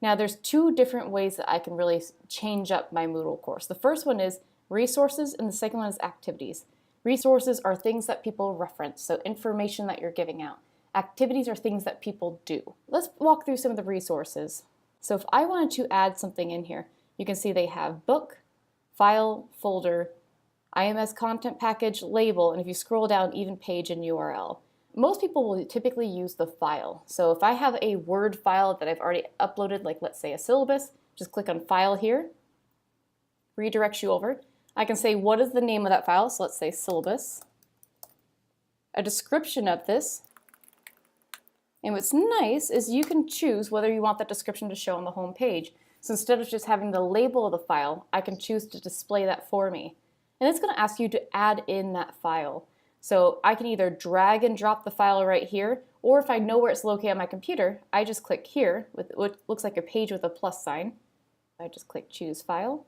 Now there's two different ways that I can really change up my Moodle course. The first one is resources and the second one is activities. Resources are things that people reference, so information that you're giving out. Activities are things that people do. Let's walk through some of the resources. So if I wanted to add something in here, you can see they have book, file, folder, IMS content package, label, and if you scroll down, even page and URL. Most people will typically use the file. So if I have a Word file that I've already uploaded, like let's say a syllabus, just click on File here, redirects you over. I can say what is the name of that file, so let's say syllabus, a description of this, and what's nice is you can choose whether you want that description to show on the home page. So instead of just having the label of the file, I can choose to display that for me. And it's going to ask you to add in that file. So I can either drag and drop the file right here, or if I know where it's located on my computer, I just click here with what looks like a page with a plus sign. I just click choose file.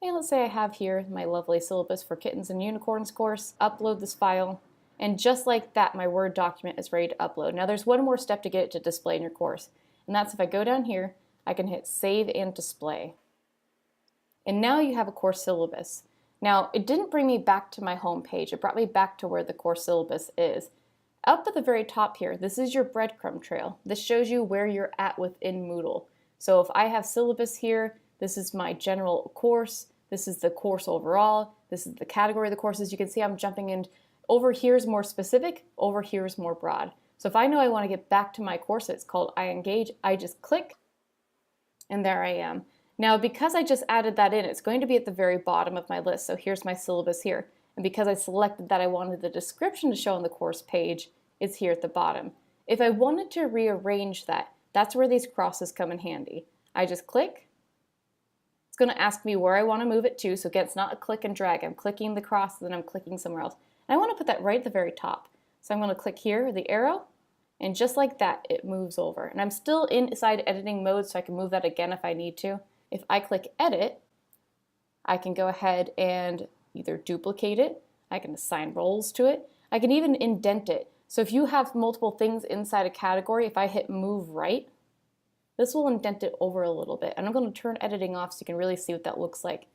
And let's say I have here my lovely syllabus for kittens and unicorns course, upload this file, and just like that, my Word document is ready to upload. Now there's one more step to get it to display in your course, and that's if I go down here, I can hit save and display. And now you have a course syllabus. Now, it didn't bring me back to my home page. It brought me back to where the course syllabus is. Up at the very top here, this is your breadcrumb trail. This shows you where you're at within Moodle. So if I have syllabus here, this is my general course, this is the course overall, this is the category of the courses. You can see I'm jumping in. Over here is more specific, over here is more broad. So if I know I want to get back to my course, it's called I Engage, I just click, and there I am. Now, because I just added that in, it's going to be at the very bottom of my list. So here's my syllabus here. And because I selected that I wanted the description to show on the course page, it's here at the bottom. If I wanted to rearrange that, that's where these crosses come in handy. I just click. It's going to ask me where I want to move it to. So again, it's not a click and drag. I'm clicking the cross, then I'm clicking somewhere else. And I want to put that right at the very top. So I'm going to click here, the arrow, and just like that, it moves over. And I'm still inside editing mode, so I can move that again if I need to. If I click edit, I can go ahead and either duplicate it, I can assign roles to it, I can even indent it. So if you have multiple things inside a category, if I hit move right, this will indent it over a little bit. And I'm going to turn editing off so you can really see what that looks like.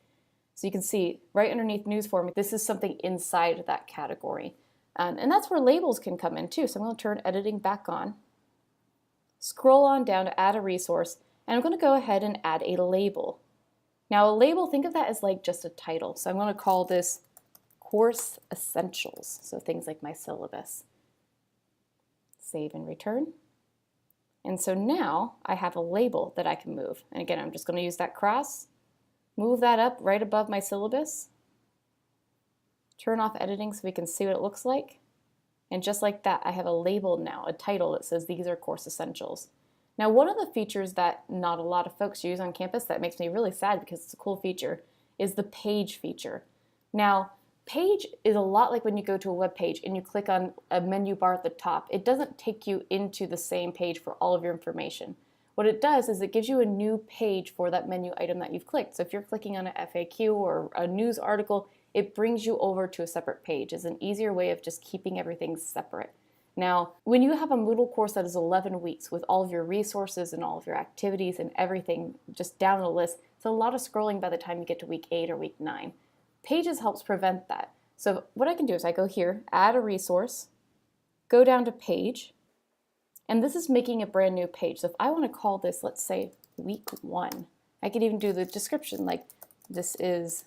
So you can see right underneath news form, this is something inside that category. And that's where labels can come in too. So I'm going to turn editing back on, scroll on down to add a resource, and I'm going to go ahead and add a label. Now a label, think of that as like just a title. So I'm going to call this Course Essentials. So things like my syllabus. Save and return. And so now I have a label that I can move. And again, I'm just going to use that cross, move that up right above my syllabus, turn off editing so we can see what it looks like. And just like that, I have a label now, a title that says these are Course Essentials. Now, one of the features that not a lot of folks use on campus that makes me really sad because it's a cool feature is the page feature. Now, page is a lot like when you go to a web page and you click on a menu bar at the top. It doesn't take you into the same page for all of your information. What it does is it gives you a new page for that menu item that you've clicked. So if you're clicking on an FAQ or a news article, it brings you over to a separate page. It's an easier way of just keeping everything separate. Now, when you have a Moodle course that is 11 weeks with all of your resources and all of your activities and everything just down the list, it's a lot of scrolling by the time you get to week 8 or week 9. Pages helps prevent that. So what I can do is I go here, add a resource, go down to page, and this is making a brand new page. So if I want to call this, let's say, week 1, I could even do the description like this is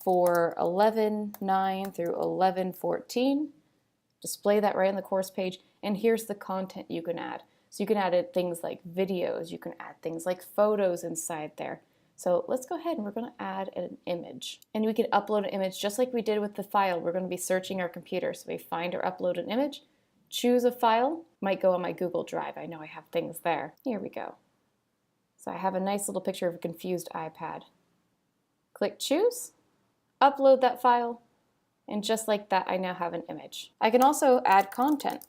for 11/9 through 11/14. Display that right on the course page, and here's the content you can add. So you can add things like videos, you can add things like photos inside there. So let's go ahead and we're going to add an image. And we can upload an image just like we did with the file. We're going to be searching our computer. So we find or upload an image, choose a file, might go on my Google Drive. I know I have things there. Here we go. So I have a nice little picture of a confused iPad. Click choose, upload that file, and just like that, I now have an image. I can also add content.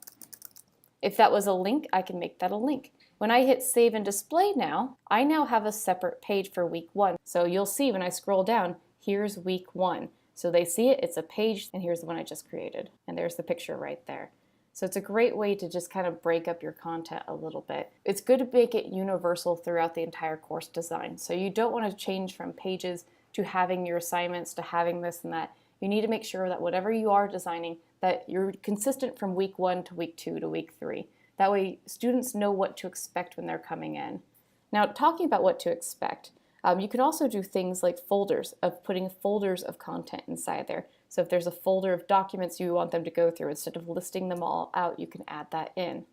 If that was a link, I can make that a link. When I hit save and display now, I now have a separate page for week 1. So you'll see when I scroll down, here's week 1. So they see it, it's a page, and here's the one I just created. And there's the picture right there. So it's a great way to just kind of break up your content a little bit. It's good to make it universal throughout the entire course design. So you don't want to change from pages to having your assignments to having this and that. You need to make sure that whatever you are designing, that you're consistent from week 1 to week 2 to week 3. That way students know what to expect when they're coming in. Now, talking about what to expect, you can also do things like folders, of putting folders of content inside there. So if there's a folder of documents you want them to go through, instead of listing them all out, you can add that in.